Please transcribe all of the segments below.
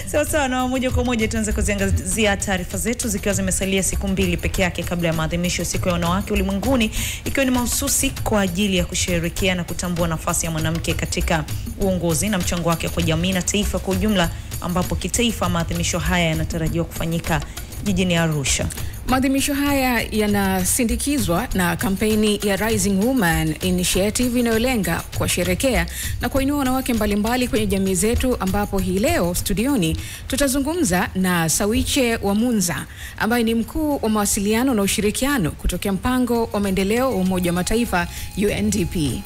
Sasa na moja kwa moja tuanze kuziangazia taarifa zetu zikiwa zimesalia siku mbili peke yake kabla ya maadhimisho ya siku ya wanawake ulimwenguni, ikiwa ni mahususi kwa ajili ya kusherehekea na kutambua nafasi ya mwanamke katika uongozi na mchango wake kwa jamii na taifa kwa ujumla, ambapo kitaifa maadhimisho haya yanatarajiwa kufanyika jijini Arusha. Maadhimisho haya yanasindikizwa na kampeni ya Rising Woman Initiative inayolenga kuwasherehekea na kuinua wanawake mbalimbali kwenye jamii zetu, ambapo hii leo studioni tutazungumza na Sawiche Wamunza ambaye ni mkuu wa mawasiliano na ushirikiano kutokea mpango wa maendeleo wa Umoja wa Mataifa UNDP.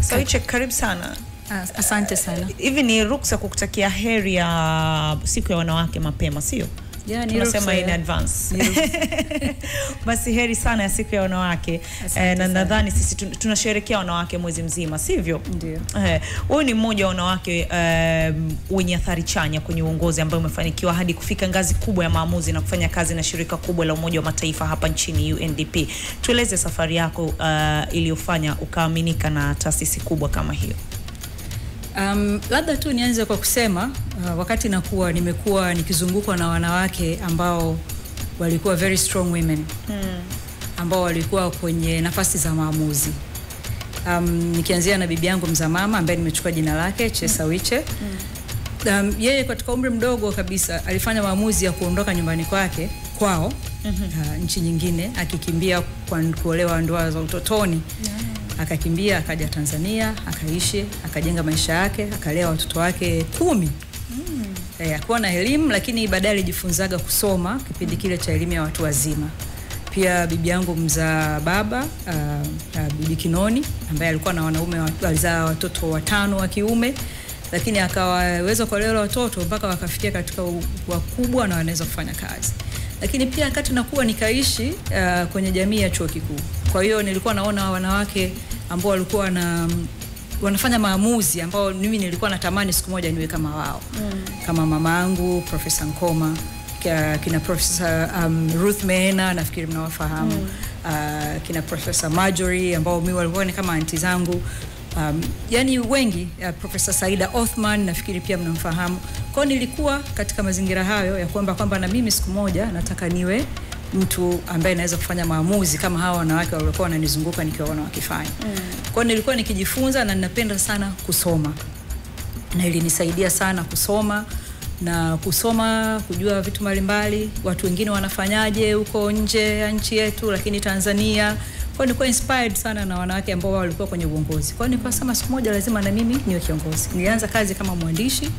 Sawiche, karibu sana. Asante sana. Hivi ni ruksa kukutakia heri ya siku ya wanawake mapema, sio? Tunasema in advance. Basi heri sana ya siku ya wanawake. Na nadhani sisi tunasherehekea wanawake mwezi mzima, sivyo? Ndio. Wewe ni mmoja wa wanawake wenye athari chanya kwenye uongozi ambao umefanikiwa hadi kufika ngazi kubwa ya maamuzi na kufanya kazi na shirika kubwa la Umoja wa Mataifa hapa nchini UNDP. Tueleze safari yako iliyofanya ukaaminika na taasisi kubwa kama hiyo. Labda tu nianze kwa kusema wakati nimekuwa nikizungukwa na wanawake ambao walikuwa very strong women, ambao walikuwa kwenye nafasi za maamuzi. Nikianzia na bibi yangu mzamama ambaye nimechukua jina lake Chesawiche. Yeye katika umri mdogo kabisa alifanya maamuzi ya kuondoka nyumbani kwao nchi nyingine, akikimbia kuolewa ndoa za utotoni. Akakimbia akaja Tanzania, akaishi, akajenga maisha yake, akalea watoto wake 10. Hakuwa na elimu, lakini baadaye alijifunzaga kusoma kipindi kile cha elimu ya watu wazima. Pia bibi yangu mzaa baba, bibi Kinoni, ambaye alikuwa na wanaume, alizaa watoto 5 wa kiume, lakini akawaweza kulea watoto mpaka wakafikia katika wakubwa na wanaweza kufanya kazi. Lakini pia wakati nakuwa nikaishi kwenye jamii ya chuo kikuu. Kwa hiyo nilikuwa naona wanawake ambao walikuwa wanafanya maamuzi ambao mimi nilikuwa natamani siku moja niwe kama wao. Kama mamangu Profesa Nkoma, kina Profesa Ruth Mehena, nafikiri mnawafahamu. Kina Profesa Marjorie ambao mimi walikuwa ni kama aunti zangu. Yani wengi, Profesa Saida Othman nafikiri pia mnamfahamu. Kwa hiyo nilikuwa katika mazingira hayo ya kwamba na mimi siku moja nataka niwe mtu ambaye anaweza kufanya maamuzi kama hawa wanawake walikuwa wananizunguka nikiwaona wakifanya. Kwa hiyo nilikuwa nikijifunza na ninapenda sana kusoma. Na ilinisaidia sana kusoma, kujua vitu mbalimbali, watu wengine wanafanyaje huko nje ya nchi yetu, lakini Tanzania. Kwa hiyo nilikuwa inspired sana na wanawake ambao walikuwa kwenye uongozi. Kwa hiyo nilikuwa sema siku moja lazima na mimi niwe kiongozi. Nilianza kazi kama mwandishi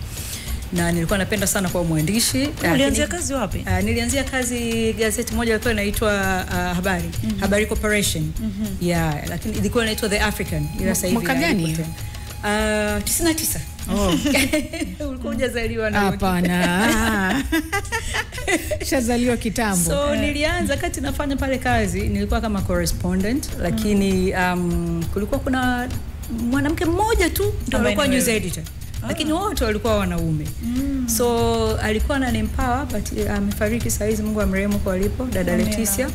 na nilikuwa napenda sana kuwa mwandishi. Ulianzia kazi wapi? Nilianzia kazi gazeti moja ilikuwa inaitwa Habari Corporation. Lakini ilikuwa inaitwa The African. Ila sasa hivi mwaka gani? 99. Ulikuwa hujazaliwa na hapana. Shazaliwa kitambo. So nilianza kati nafanya pale kazi, nilikuwa kama correspondent, lakini kulikuwa kuna mwanamke mmoja tu ndio alikuwa news editor. Lakini wote walikuwa wanaume. So alikuwa ananiempower, but amefariki saa hizi, Mungu amrehemu kwa alipo, dada Leticia.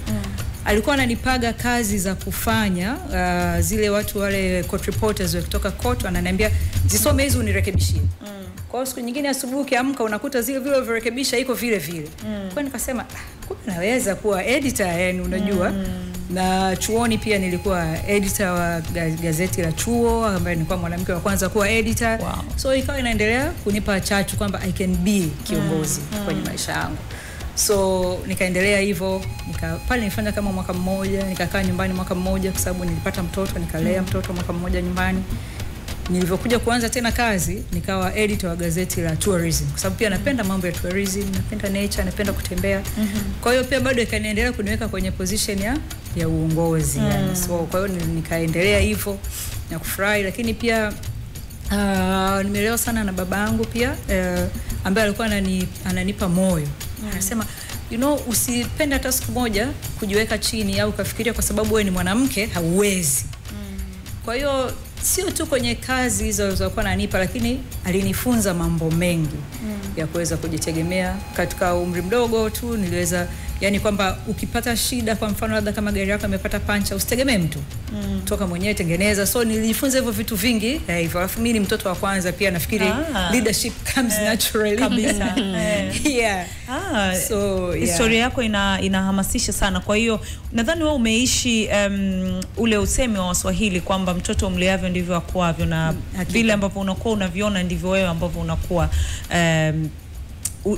Alikuwa ananipaga kazi za kufanya, zile watu wale court reporters kutoka court ananiambia zisome hizo unirekebishie. Kwa hiyo siku nyingine asubuhi ukiamka unakuta zile vile ulirekebisha iko vile vile. Kwa hiyo nikasema kumbe naweza kuwa editor, yani unajua. Na chuoni pia nilikuwa editor wa gazeti la chuo, ambaye nilikuwa mwanamke wa kwanza kuwa editor. So ikawa inaendelea kunipa chachu kwamba I can be kiongozi kwenye maisha yangu. So nikaendelea hivyo, pale nilifanya kama mwaka mmoja, nikakaa nyumbani mwaka mmoja kwa sababu nilipata mtoto, nikalea mtoto mwaka mmoja nyumbani. Nilivyokuja kuanza tena kazi, nikawa editor wa gazeti la tourism kwa sababu pia napenda mambo ya tourism, napenda nature, napenda kutembea. Kwa hiyo pia bado ikaniendelea kuniweka kwenye position ya uongozi. So kwa hiyo nikaendelea hivyo na kufurahi, lakini pia nimelelewa sana na babangu pia, ambaye alikuwa ananipa moyo. Anasema usipende hata siku moja kujiweka chini au kufikiria kwa sababu wewe ni mwanamke hauwezi. Kwa hiyo sio tu kwenye kazi hizo alizokuwa ananipa, lakini alinifunza mambo mengi ya kuweza kujitegemea. Katika umri mdogo tu niliweza, yani kwamba ukipata shida, kwa mfano labda kama gari yako imepata pancha, usitegemee mtu, toka mwenyewe tengeneza. So nilijifunza hivyo vitu vingi hivyo. Alafu mimi ni mtoto wa kwanza pia, nafikiri leadership comes naturally kabisa. Yeah. So historia yako inahamasisha sana. Kwa hiyo nadhani wewe umeishi ule usemi wa Waswahili kwamba mtoto mleavyo ndivyo akuavyo, na vile ambapo unakuwa unaviona ndivyo wewe ambavyo unakuwa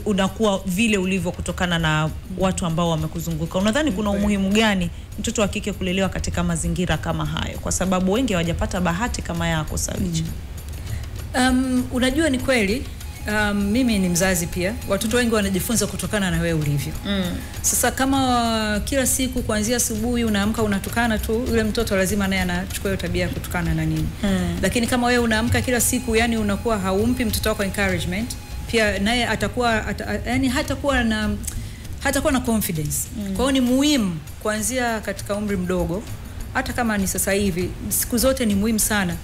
unakuwa vile ulivyo kutokana na watu ambao wamekuzunguka. Unadhani kuna umuhimu gani mtoto wa kike kulelewa katika mazingira kama hayo, kwa sababu wengi hawajapata bahati kama yako, Sawiche? Unajua ni kweli, mimi ni mzazi pia. Watoto wengi wanajifunza kutokana na wewe ulivyo. Sasa kama kila siku kuanzia asubuhi unaamka unatukana tu, yule mtoto lazima naye anachukua hiyo tabia ya kutukana na nini. Lakini kama wewe unaamka kila siku, yani unakuwa haumpi mtoto wako encouragement, pia naye atakuwa yani hatakuwa na confidence. Kwa hiyo ni muhimu kuanzia katika umri mdogo, hata kama ni sasa hivi, siku zote ni muhimu sana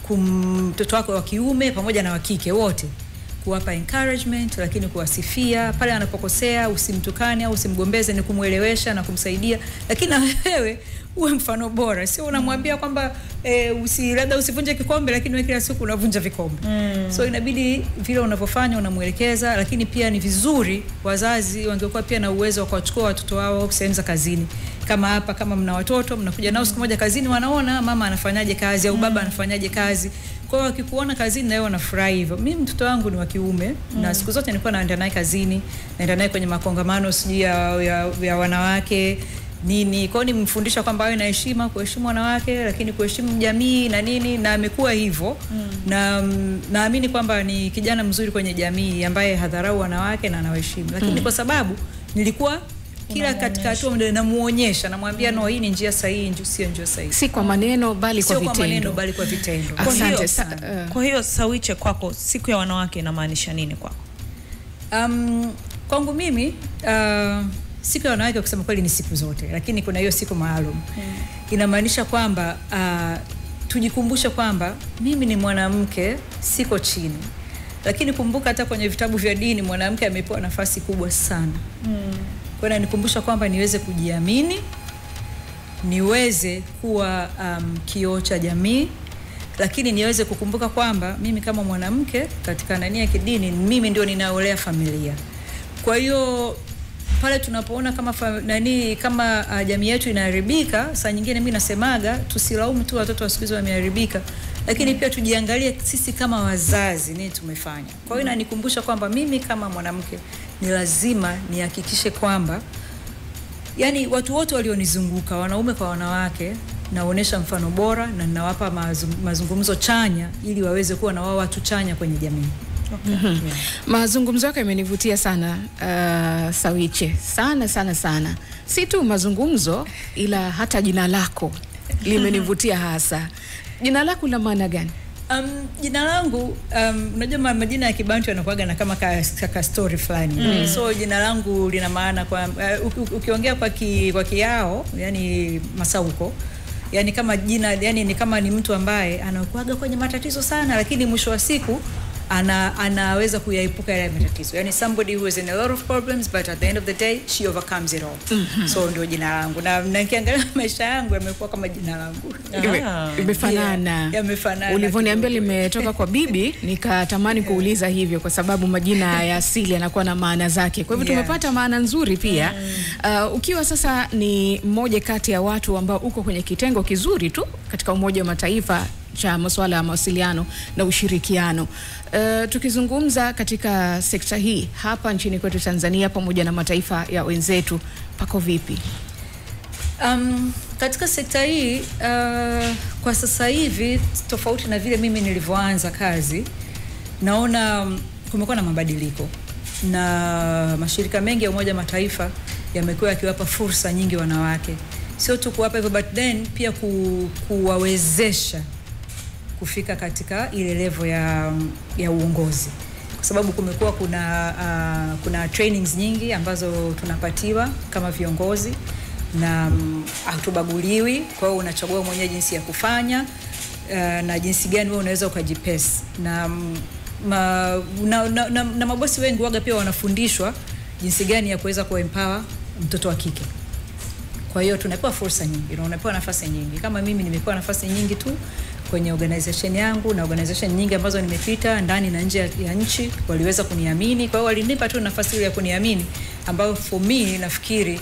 mtoto wako wa kiume pamoja na wa kike wote kuwapa encouragement, lakini kuwasifia pale anapokosea. Usimtukane au usimgombeze, ni kumuelewesha na kumsaidia, lakini na wewe uwe mfano bora. Sio unamwambia kwamba labda usivunje kikombe, lakini wewe kila siku unavunja vikombe. So inabidi vile unavyofanya unamuelekeza. Lakini pia ni vizuri wazazi wangekuwa pia na uwezo wa kuwachukua watoto wao sehemu za kazini. Kama hapa, kama mna watoto, mnakuja nao siku moja kazini, wanaona mama anafanyaje kazi au baba anafanyaje kazi. Kwa hiyo wakikuona kazini na wewe unafurahi hivyo. Mimi mtoto wangu ni wa kiume, na siku zote nilikuwa naenda naye kazini, naenda naye kwenye makongamano ya wanawake nini. Kwa hiyo nimemfundisha kwamba awe na heshima, kuheshimu wanawake, lakini kuheshimu jamii na nini, na amekuwa hivyo. Na naamini kwamba ni kijana mzuri kwenye jamii ambaye hadharau wanawake na anawaheshimu. Lakini kwa sababu nilikuwa kila katika hatua namuonyesha, namwambia no, hii ni njia sahihi, sio njia sahihi. Si kwa maneno bali kwa vitendo. Sio kwa maneno bali kwa vitendo. Asante. Kwa hiyo Sawiche, kwako siku ya wanawake inamaanisha nini kwako? Kwangu mimi siku ya wanawake kusema kweli ni siku zote, lakini kuna hiyo siku maalum. Inamaanisha kwamba tujikumbushe kwamba mimi ni mwanamke, siko chini. Lakini kumbuka hata kwenye vitabu vya dini mwanamke amepewa nafasi kubwa sana. Kwa hiyo nikumbusha kwamba niweze kujiamini, niweze kuwa kioo cha jamii, lakini niweze kukumbuka kwamba mimi kama mwanamke katika ndani ya kidini, mimi ndio ninaolea familia. Kwa hiyo pale tunapoona kama jamii yetu inaharibika, saa nyingine mimi nasemaga tusilaumu tu watoto wa siku hizo wameharibika, lakini pia tujiangalie sisi kama wazazi nini tumefanya. Kwa hiyo inanikumbusha kwamba mimi kama mwanamke ni lazima nihakikishe kwamba yani watu wote walionizunguka, wanaume kwa wanawake, naonesha mfano bora na ninawapa mazungumzo chanya ili waweze kuwa na wao watu chanya kwenye jamii. Mazungumzo yako yamenivutia sana, Sawiche, sana. Si tu mazungumzo, ila hata jina lako limenivutia hasa. Jina lako lina maana gani? Jina langu, unajua majina ya Kibantu yanakuwaga na kama ka story fulani. So jina langu lina maana kwa ukiongea kwa Kiao, yani Masauko, yani kama jina, yani ni kama ni mtu ambaye anakuwaga kwenye matatizo sana, lakini mwisho wa siku anaweza kuyaepuka yale matatizo. Yani somebody who is in a lot of problems but at the end of the day she overcomes it all. So ndio jina langu. Na nikiangalia maisha yangu yamekuwa kama jina langu. Imefanana. Yamefanana. Ulivyoniambia limetoka kwa bibi, nikatamani kuuliza hivyo kwa sababu majina ya asili yanakuwa na maana zake. Kwa hivyo tumepata maana nzuri pia. Ukiwa sasa ni mmoja kati ya watu ambao uko kwenye kitengo kizuri tu katika Umoja wa Mataifa cha masuala ya mawasiliano na ushirikiano. Tukizungumza katika sekta hii hapa nchini kwetu Tanzania pamoja na mataifa ya wenzetu, pako vipi? Katika sekta hii kwa sasa hivi, tofauti na vile mimi nilivyoanza kazi, naona kumekuwa na mabadiliko na mashirika mengi ya Umoja wa Mataifa yamekuwa yakiwapa fursa nyingi wanawake. Sio tu kuwapa hivyo, but then pia kuwawezesha kufika katika ile level ya uongozi, kwa sababu kumekuwa kuna trainings nyingi ambazo tunapatiwa kama viongozi na hatubaguliwi. Kwa hiyo unachagua mwenyewe jinsi ya kufanya. na jinsi gani wewe unaweza ukajipesi na mabosi wengi waga pia wanafundishwa jinsi gani ya kuweza kuempower mtoto wa kike. Kwa hiyo tunapewa fursa nyingi, unapewa nafasi nyingi. Kama mimi nimepewa nafasi nyingi tu kwenye organization yangu na organization nyingi ambazo nimepita ndani na nje ya nchi, waliweza kuniamini. Kwa hiyo walinipa tu nafasi ile ya kuniamini, ambayo for me nafikiri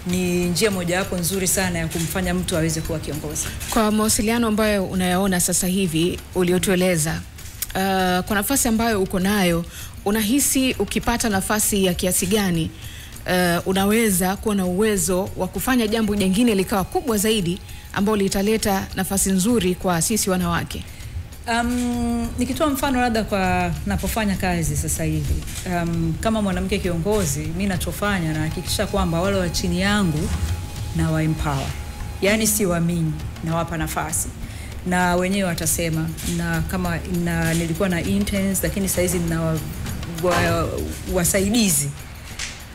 ni njia moja wapo nzuri sana ya kumfanya mtu aweze kuwa kiongozi. Kwa mawasiliano ambayo unayaona sasa hivi uliotueleza, kwa nafasi ambayo uko nayo, unahisi ukipata nafasi ya kiasi gani unaweza kuwa na uwezo wa kufanya jambo jingine likawa kubwa zaidi ambalo litaleta nafasi nzuri kwa sisi wanawake? Nikitoa mfano labda kwa napofanya kazi sasa hivi, kama mwanamke kiongozi, mimi ninachofanya na hakikisha kwamba wale wa chini yangu na wa empower. Yaani si waamini, na wapa nafasi. Na wenyewe watasema, na kama nilikuwa na interns lakini sasa hizi nina wasaidizi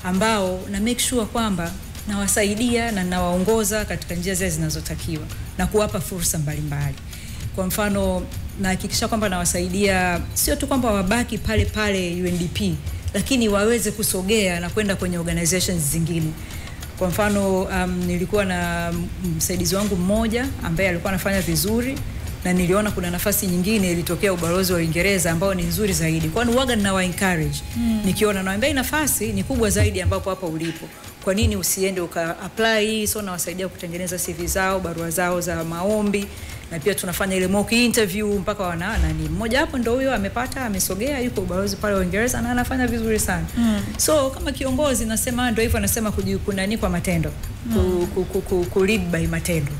ambao na make sure kwamba nawasaidia na nawaongoza katika njia zile zinazotakiwa na kuwapa fursa mbalimbali. Kwa mfano nahakikisha kwamba nawasaidia sio tu kwamba wabaki pale pale UNDP, lakini waweze kusogea na kwenda kwenye organizations zingine. Kwa mfano nilikuwa na msaidizi wangu mmoja ambaye alikuwa anafanya vizuri, na niliona kuna nafasi nyingine ilitokea ubalozi wa Uingereza ambao ni nzuri zaidi. Kwa hiyo huaga ninawa encourage. Nikiona naambia nafasi ni kubwa zaidi ambapo hapa ulipo, kwa nini usiende uka apply? So nawasaidia kutengeneza CV zao, barua zao za maombi, na pia tunafanya ile mock interview mpaka wanaana ni mmoja hapo ndio huyo amepata, amesogea, yuko ubalozi pale Uingereza na anafanya vizuri sana. So kama kiongozi nasema ndio hivyo, anasema kujikunani kwa matendo, ku lead by matendo.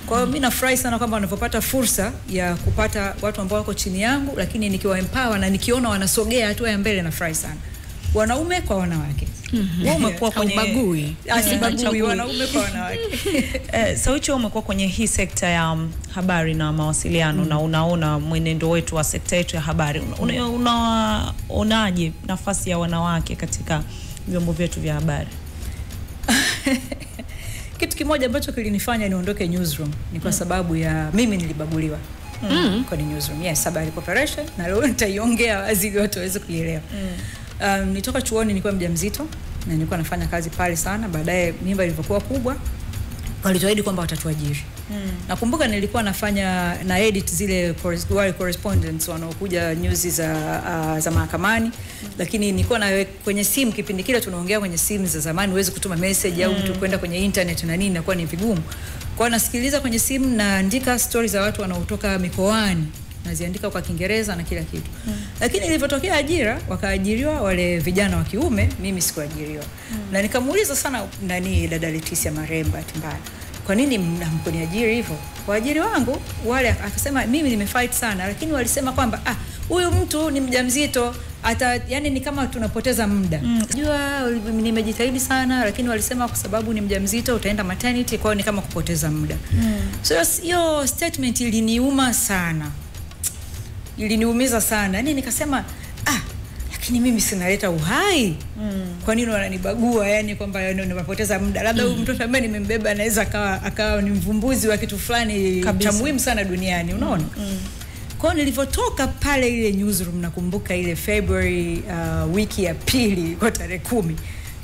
Kwa hiyo mimi nafurahi sana kwamba wanapopata fursa ya kupata watu ambao wako chini yangu, lakini nikiwa empower na nikiona wanasogea hatua ya mbele, nafurahi sana. Wanaume kwa wanawake. Umekuwa kwenye bagui wanaume kwa wanawake. Sauti, umekuwa kwenye hii sekta ya habari na mawasiliano na unaona mwenendo wetu wa sekta yetu ya habari. Unaonaje nafasi ya wanawake katika vyombo vyetu vya habari? Kitu kimoja ambacho kilinifanya niondoke newsroom ni kwa sababu ya mimi nilibaguliwa kwenye newsroom. Yes, habari corporation, na leo nitaiongea wazi ili watu waweze kuelewa. Nitoka chuoni nilikuwa mjamzito na nilikuwa nafanya kazi pale sana. Baadaye mimba ilivyokuwa kubwa, walituahidi kwamba watatuajiri. Nakumbuka nilikuwa nafanya na edit zile correspondents wanaokuja news za mahakamani, lakini nilikuwa na kwenye simu. Kipindi kile tunaongea kwenye simu za zamani, uweze kutuma message au mtu kwenda kwenye internet na nini, inakuwa ni vigumu. Kwa nasikiliza kwenye simu, naandika stories za watu wanaotoka mikoani, naziandika kwa Kiingereza na kila kitu. Lakini ilipotokea ajira, wakaajiriwa wale vijana wa kiume, mimi sikuajiriwa. Na nikamuuliza sana dada Leticia Maremba Timbaya, kwa nini mkuniajiri hivyo? Waajiri wangu wale, akasema mimi nimefight sana, lakini walisema kwamba huyu mtu ni mjamzito, yani ni kama tunapoteza muda. Najua nimejitahidi sana, lakini walisema kwa sababu ni mjamzito utaenda maternity, kwa hiyo ni kama kupoteza muda. So hiyo statement iliniuma sana. Iliniumiza sana. Yani nikasema lakini mimi sinaleta uhai. Kwa nini wananibagua? Yani kwamba nimepoteza muda. Labda huyu mtoto ambaye nimembeba anaweza akawa ni mvumbuzi wa kitu fulani cha muhimu sana duniani, unaona? Kwa hiyo nilipotoka pale ile newsroom, nakumbuka ile February wiki ya pili kwa tarehe 10,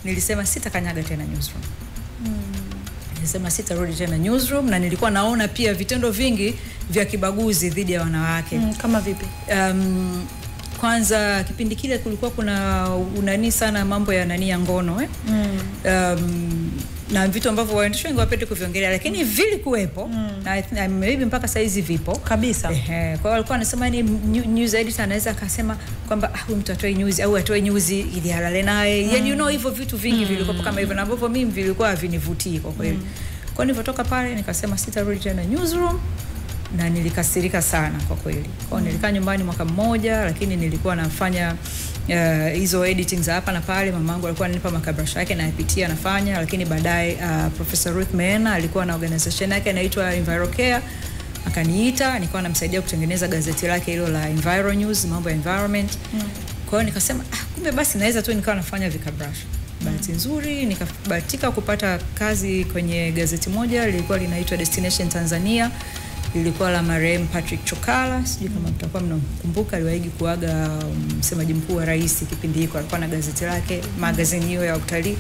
nilisema sitakanyaga tena newsroom. Nilisema sitarudi tena newsroom, na nilikuwa naona pia vitendo vingi vya kibaguzi dhidi ya wanawake. Kama vipi? Kwanza kipindi kile kulikuwa kuna unani sana mambo ya ya ngono na vitu ambavyo waandishi wengi wapende kuviongelea, lakini vile kuwepo na maybe mpaka saizi vipo kabisa. Kwa hiyo walikuwa wanasema ni news editor anaweza akasema kwamba huyu mtu atoe news au atoe news ili halale naye. Yani hivyo vitu vingi vilikuwa kama hivyo, na ambavyo mimi vilikuwa havinivutii kwa kweli. Kwa hiyo nilipotoka pale nikasema sitarudi tena newsroom, na nilikasirika sana kwa kweli. Kwa hiyo nilikaa nyumbani mwaka mmoja, lakini nilikuwa nafanya hizo editing za hapa na pale. Mamangu alikuwa ananipa makabrasha yake na yapitia nafanya, lakini baadaye Professor Ruth Meena alikuwa na organization yake inaitwa EnviroCare, akaniita, nilikuwa namsaidia kutengeneza gazeti lake hilo la Enviro News, mambo ya environment. Kwa hiyo nikasema kumbe basi naweza tu nikawa nafanya vikabrasha. Bahati nzuri nikabahatika kupata kazi kwenye gazeti moja lilikuwa linaitwa Destination Tanzania, ilikuwa la marehemu Patrick Chokala, sijui kama mtakuwa mnakumbuka, aliwahi kuaga msemaji mkuu wa rais kipindi hicho, alikuwa na gazeti lake, magazine hiyo ya utalii.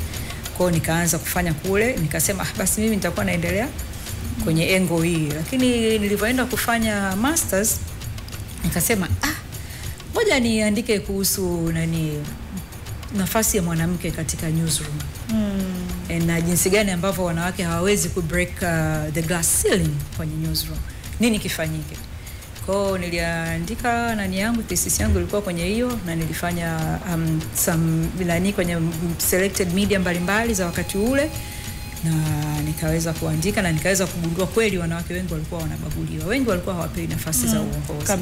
Kwa nikaanza kufanya kule, nikasema basi mimi nitakuwa naendelea kwenye engo hii. Lakini nilivyoenda kufanya masters nikasema ngoja niandike kuhusu nafasi ya mwanamke katika newsroom. Na jinsi gani ambavyo wanawake hawawezi ku break the glass ceiling kwenye newsroom. Nini kifanyike? Kwa niliandika yangu, thesis yangu ilikuwa kwenye hiyo, na nilifanya some kwenye selected media mbalimbali za wakati ule, na nikaweza kuandika na nikaweza kugundua kweli wanawake wengi walikuwa wanabaguliwa. Wengi walikuwa hawapewi nafasi za uongozi.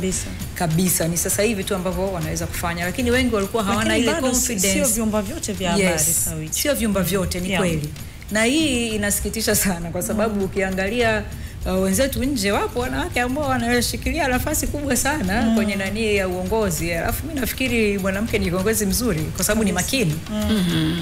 Kabisa. Ni sasa hivi tu ambavyo wanaweza kufanya, lakini wengi walikuwa hawana ile confidence. Sio vyumba vyote vya habari sawa. Sio vyumba vyote, ni kweli. Na hii inasikitisha sana kwa sababu ukiangalia wenzetu nje wapo wanawake ambao wanashikilia nafasi kubwa sana kwenye ya uongozi. Alafu mimi nafikiri mwanamke ni kiongozi mzuri kwa sababu ni makini.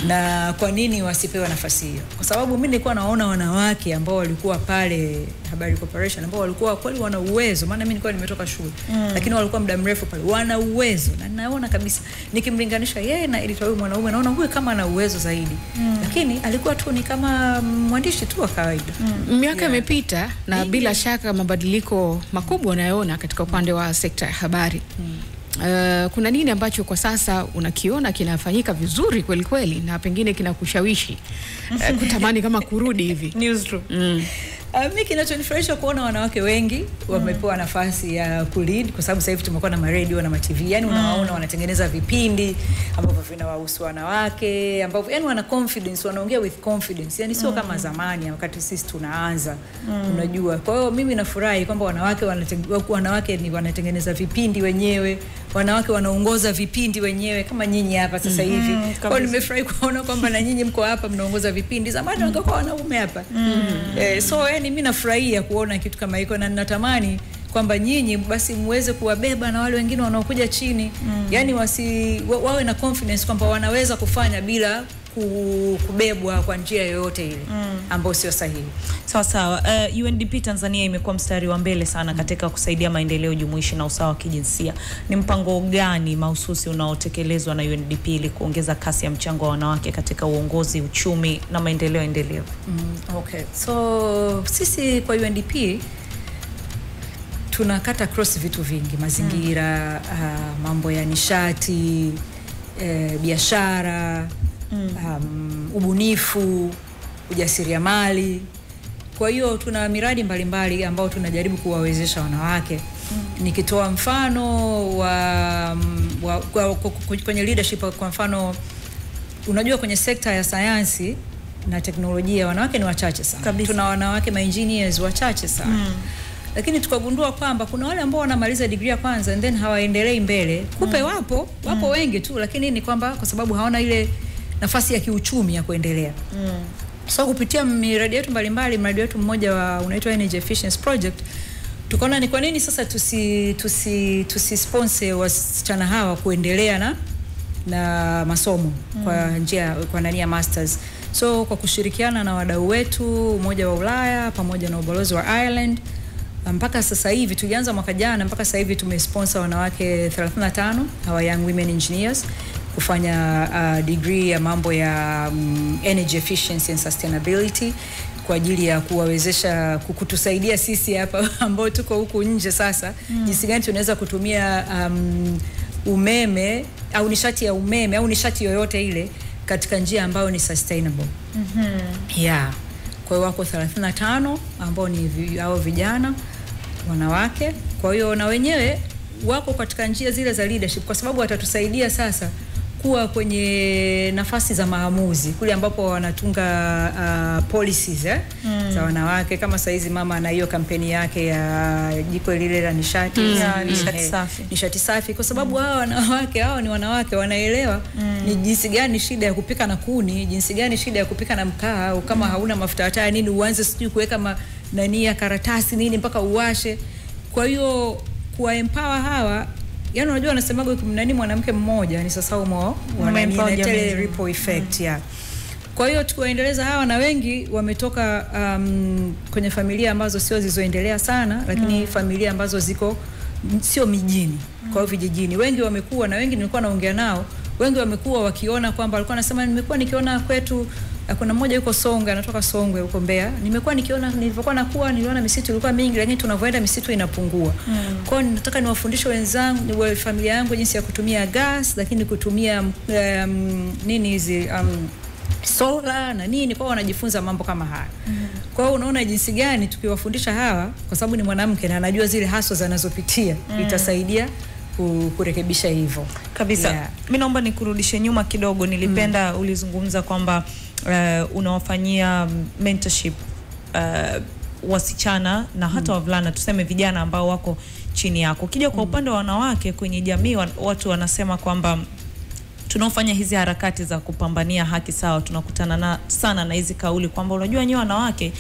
Na kwa nini wasipewe nafasi hiyo? Kwa sababu mimi nilikuwa naona wanawake ambao walikuwa pale Habari Corporation ambao walikuwa kweli wana uwezo, maana mimi nilikuwa nimetoka shule, lakini walikuwa muda mrefu pale, wana uwezo, na naona kabisa nikimlinganisha yeye na editor huyu mwanaume, naona huyu kama ana uwezo zaidi. Lakini alikuwa tu ni kama mwandishi tu wa kawaida. Miaka imepita na bila shaka mabadiliko makubwa unayoona katika upande wa sekta ya habari. Kuna nini ambacho kwa sasa unakiona kinafanyika vizuri kweli kweli na pengine kinakushawishi kutamani kama kurudi hivi newsroom? Mimi kinachonifurahisha kuona wanawake wengi wamepewa nafasi ya kulead, kwa sababu sasa hivi tumekuwa na radio na TV, yani unawaona wanatengeneza vipindi ambavyo vinawahusu wanawake, ambavyo yani wana confidence, wanaongea with confidence, yani sio kama zamani wakati sisi tunaanza, unajua. Kwa hiyo mimi nafurahi kwamba wanawake ni wanatengeneza vipindi wenyewe, wanawake wanaongoza vipindi wenyewe kama nyinyi hapa sasa hivi. Kwa hiyo nimefurahi kuona kwamba na nyinyi mko hapa mnaongoza vipindi, zamani wangekuwa wanaume hapa. So mimi nafurahia kuona kitu kama hiko, na ninatamani kwamba nyinyi basi muweze kuwabeba na wale wengine wanaokuja chini. Yani wawe na confidence kwamba wanaweza kufanya bila kubebwa kwa njia yoyote ile ambayo sio sahihi. Sawa sawa. UNDP Tanzania imekuwa mstari wa mbele sana katika kusaidia maendeleo jumuishi na usawa wa kijinsia. Ni mpango gani mahususi unaotekelezwa na UNDP ili kuongeza kasi ya mchango wa wanawake katika uongozi, uchumi na maendeleo endelevu? Okay. So sisi kwa UNDP tunakata cross vitu vingi, mazingira, mambo ya nishati, biashara, ubunifu, ujasiriamali. Kwa hiyo tuna miradi mbalimbali ambao tunajaribu kuwawezesha wanawake. Nikitoa mfano kwenye leadership, kwa mfano unajua kwenye sekta ya sayansi na teknolojia wanawake ni wachache sana. Tuna wanawake engineers wachache sana. Lakini tukagundua kwamba kuna wale ambao wanamaliza degree ya kwanza and then hawaendelei mbele. Wapo wengi tu, lakini ni kwamba kwa sababu hawana ile nafasi ya kiuchumi ya kuendelea. So kupitia miradi yetu mbalimbali, mradi wetu mmoja unaitwa Energy Efficiency Project, tukaona ni kwa nini sasa tusi sponsor wasichana hawa kuendelea na masomo kwa njia ya masters. So kwa kushirikiana na wadau wetu, Umoja wa Ulaya pamoja na ubalozi wa Ireland, mpaka sasa hivi tulianza mwaka jana, mpaka sasa hivi tumesponsor wanawake 35 hawa young women engineers kufanya degree ya mambo ya energy efficiency and sustainability kwa ajili ya kuwawezesha kutusaidia sisi hapa ambao tuko huku nje sasa, jinsi gani tunaweza kutumia umeme au nishati ya umeme au nishati yoyote ile katika njia ambayo ni sustainable. Kwa hiyo wako 35 ambao ni hao vijana wanawake. Kwa hiyo na wenyewe wako katika njia zile za leadership, kwa sababu watatusaidia sasa kuwa kwenye nafasi za maamuzi kule ambapo wanatunga policies za wanawake. Kama saizi mama ana hiyo kampeni yake ya jiko lile la nishati nishati safi, kwa sababu hao ni wanawake wanaelewa ni jinsi gani shida ya kupika na kuni, jinsi gani shida ya kupika na mkaa, au kama hauna mafuta hata nini uanze sijui kuweka ya karatasi nini mpaka uwashe. Kwa hiyo kuwa empower hawa, yani unajua wanasemaga mwanamke mmoja ni sasa umo ripple effect. Kwa hiyo tukaendeleza hawa, na wengi wametoka kwenye familia ambazo sio zilizoendelea sana, lakini familia ambazo ziko sio mijini, kwa hiyo vijijini. Wengi wamekuwa, na wengi nilikuwa naongea nao, wengi wamekuwa wakiona kwamba walikuwa nasema, nimekuwa nikiona kwetu, kuna mmoja yuko Songwe, anatoka Songwe huko Mbeya, nimekuwa nikiona, nilipokuwa nakuwa niliona misitu ilikuwa mingi, lakini tunavyoenda misitu inapungua. Kwa hiyo nataka niwafundishe wenzangu, wa familia yangu, jinsi ya kutumia gas, lakini kutumia nini hizi solar na nini, kwa wanajifunza mambo kama haya. Kwa hiyo unaona jinsi gani tukiwafundisha hawa, kwa sababu ni mwanamke na anajua zile haso zanazopitia, itasaidia kurekebisha hivyo kabisa. Yeah. Mimi naomba nikurudishe nyuma kidogo. Nilipenda ulizungumza kwamba unawafanyia mentorship wasichana na hata wavulana, tuseme vijana ambao wako chini yako. Kija kwa upande wa wanawake kwenye jamii, watu wanasema kwamba tunaofanya hizi harakati za kupambania haki sawa tunakutana sana na hizi kauli kwamba unajua nyinyi wanawake,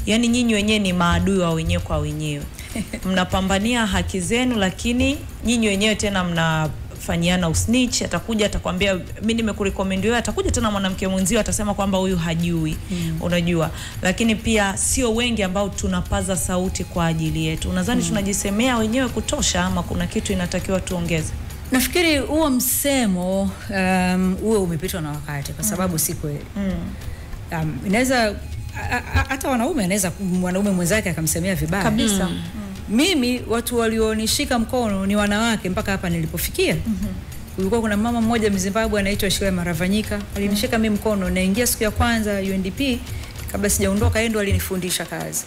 yani nyinyi wenyewe ni maadui wa wenyewe kwa wenyewe. Mnapambania haki zenu, lakini nyinyi wenyewe tena mnafanyiana usnitch. Atakuja atakwambia mimi nimekurecommend wewe, atakuja tena mwanamke mwenzio atasema kwamba huyu hajui. Unajua, lakini pia sio wengi ambao tunapaza sauti kwa ajili yetu. Unadhani tunajisemea wenyewe kutosha, ama kuna kitu inatakiwa tuongeze? Nafikiri huo msemo huo umepitwa na wakati, kwa sababu si kweli. Inaweza hata mwanaume mwenzake akamsemea vibaya kabisa. Mimi watu walionishika mkono ni wanawake mpaka hapa nilipofikia. Kulikuwa kuna mama mmoja Mzimbabwe anaitwa Shile Maravanyika, alinishika mimi mkono, naingia siku ya kwanza UNDP, kabla sijaondoka yeye ndo alinifundisha kazi.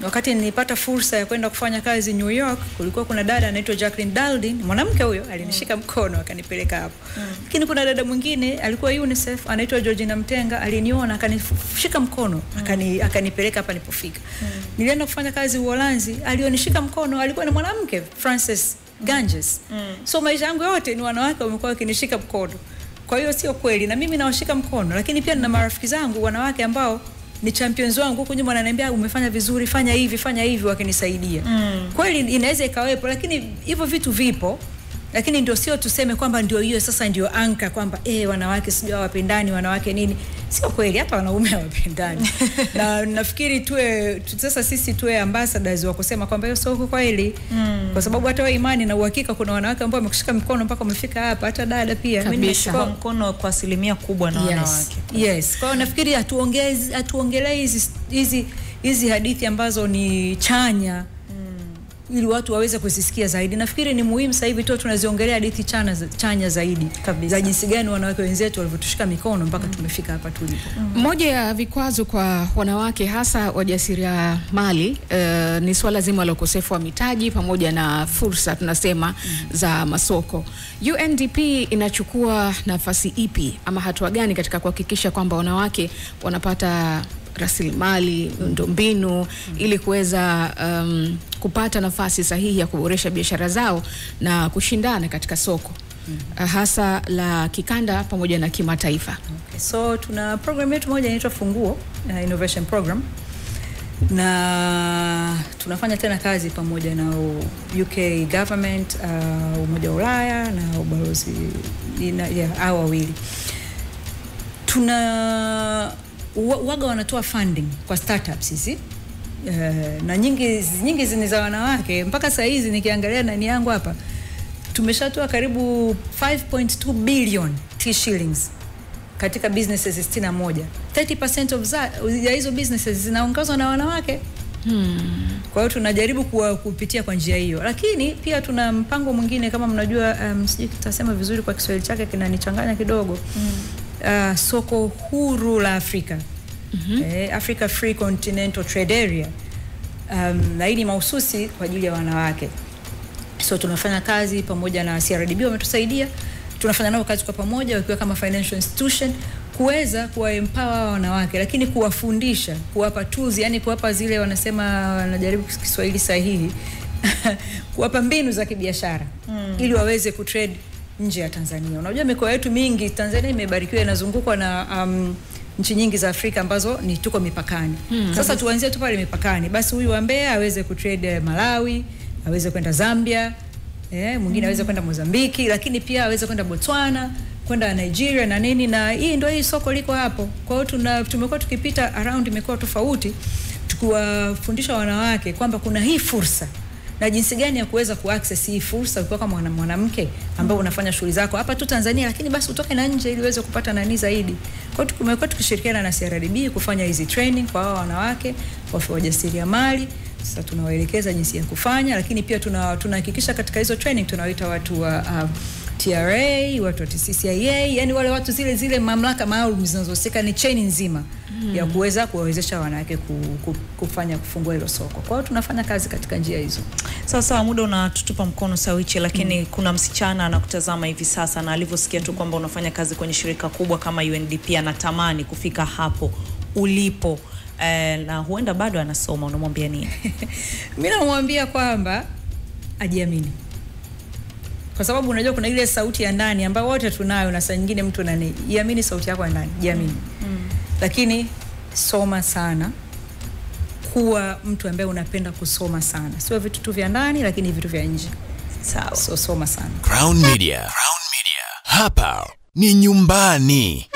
Wakati nilipata fursa ya kwenda kufanya kazi New York, kulikuwa kuna dada anaitwa Jacqueline Daldin, mwanamke huyo alinishika mkono akanipeleka hapo. Lakini kuna dada mwingine alikuwa UNICEF anaitwa Georgina Mtenga, aliniona akanishika mkono akanipeleka hapa nilipofika. Nilienda kufanya kazi Uholanzi, alionishika mkono alikuwa ni mwanamke, Frances Ganges. So maisha yangu yote ni wanawake wamekuwa wakinishika mkono. Kwa hiyo sio kweli, na mimi nawashika mkono, lakini pia nina marafiki zangu wanawake ambao ni champions wangu huko nyuma, ananiambia umefanya vizuri, fanya hivi, wakinisaidia. Kweli inaweza ikawepo, lakini hivyo vitu vipo, lakini ndio sio tuseme kwamba ndio hiyo sasa ndio anka kwamba wanawake sijui hawapendani, wanawake nini. Sio kweli, hata wanaume hawapendani. Na nafikiri sasa sisi tuwe ambassadors wa kusema kwamba hiyo sio kweli. Kwa sababu hata wewe Imani na uhakika kuna wanawake ambao wamekushika mkono mpaka umefika hapa, hata dada pia. Mimi nimeshika mkono kwa asilimia kubwa na wanawake. Yes. Kwa hiyo nafikiri atuongelee hizi hadithi ambazo ni chanya, ili watu waweze kuzisikia zaidi. Nafikiri ni muhimu sasa hivi tunaziongelea hadithi chanya zaidi kabisa, za jinsi gani wanawake wenzetu walivyotushika mikono mpaka tumefika hapa tulipo. Moja ya vikwazo kwa wanawake hasa wajasiriamali ni swala zima la ukosefu wa mitaji pamoja na fursa tunasema za masoko. UNDP inachukua nafasi ipi ama hatua gani katika kuhakikisha kwamba wanawake wanapata rasilimali, miundombinu ili kuweza kupata nafasi sahihi ya kuboresha biashara zao na kushindana katika soko hasa la kikanda pamoja na kimataifa? So tuna program yetu moja inaitwa Funguo Innovation Program, na tunafanya tena kazi pamoja na UK government, Umoja wa Ulaya na ubalozi hao wawili. Waga wanatoa funding kwa startups hizi, na nyingi ni za wanawake. Mpaka saa hizi nikiangalia ndani yangu hapa tumeshatoa karibu 5.2 billion shillings katika businesses 61. 30% ya hizo businesses zinaongozwa na wanawake. Kwa hiyo tunajaribu kupitia kwa njia hiyo, lakini pia tuna mpango mwingine kama mnajua, sijui tutasema vizuri kwa Kiswahili chake kinanichanganya kidogo. Soko huru la Afrika, Africa Free Continental Trade Area, na hii ni mahususi kwa ajili ya wanawake. So tunafanya kazi pamoja na CRDB, wametusaidia, tunafanya nao kazi kwa pamoja wakiwa kama financial institution kuweza kuwaempower wanawake, lakini kuwafundisha, kuwapa tools, yani kuwapa zile wanasema, wanajaribu Kiswahili sahihi kuwapa mbinu za kibiashara ili waweze kutrade nje ya Tanzania. Unajua mikoa yetu mingi, Tanzania imebarikiwa, inazungukwa na nchi nyingi za Afrika ambazo ni tuko mipakani. Sasa tuanzie tu pale mipakani. Basi huyu wa Mbeya aweze kutrade Malawi, aweze kwenda Zambia, mwingine aweze kwenda Mozambiki, lakini pia aweze kwenda Botswana. Kwa kwenda Nigeria na nini, na hii ndio hii soko liko hapo. Kwa hiyo tumekuwa tukipita around, imekuwa tofauti, tukiwafundisha wanawake kwamba kuna hii fursa na jinsi gani ya kuweza kuaccess hii fursa ukiwa kama mwanamke ambao unafanya shughuli zako hapa tu Tanzania, lakini basi utoke na nje ili uweze kupata nani zaidi. Kwa hiyo tumekuwa tukishirikiana na CRDB kufanya hizi training kwa hao wanawake wajasiriamali. Sasa tunawaelekeza jinsi ya kufanya, lakini pia tunahakikisha katika hizo training tunawaita watu wa TRA, watu wa TCCIA, yani wale watu zile mamlaka maalum zinazohusika, ni chain nzima ya kuweza kuwawezesha wanawake kufungua hilo soko. Kwa hiyo tunafanya kazi katika njia hizo. Sasa muda unatutupa mkono Sawichi, lakini kuna msichana anakutazama hivi sasa na alivyosikia tu kwamba unafanya kazi kwenye shirika kubwa kama UNDP, anatamani kufika hapo ulipo, na huenda bado anasoma, unamwambia nini? Mimi namwambia kwamba ajiamini. Kwa sababu unajua kuna ile sauti ya ndani ambayo wote tunayo, na saa nyingine mtu iamini sauti yako ya ndani, jiamini. Lakini soma sana. Kuwa mtu ambaye unapenda kusoma sana. Sio vitu tu vya ndani, lakini vitu vya nje. Sawa. So soma sana. Crown Media. Hapa ni nyumbani.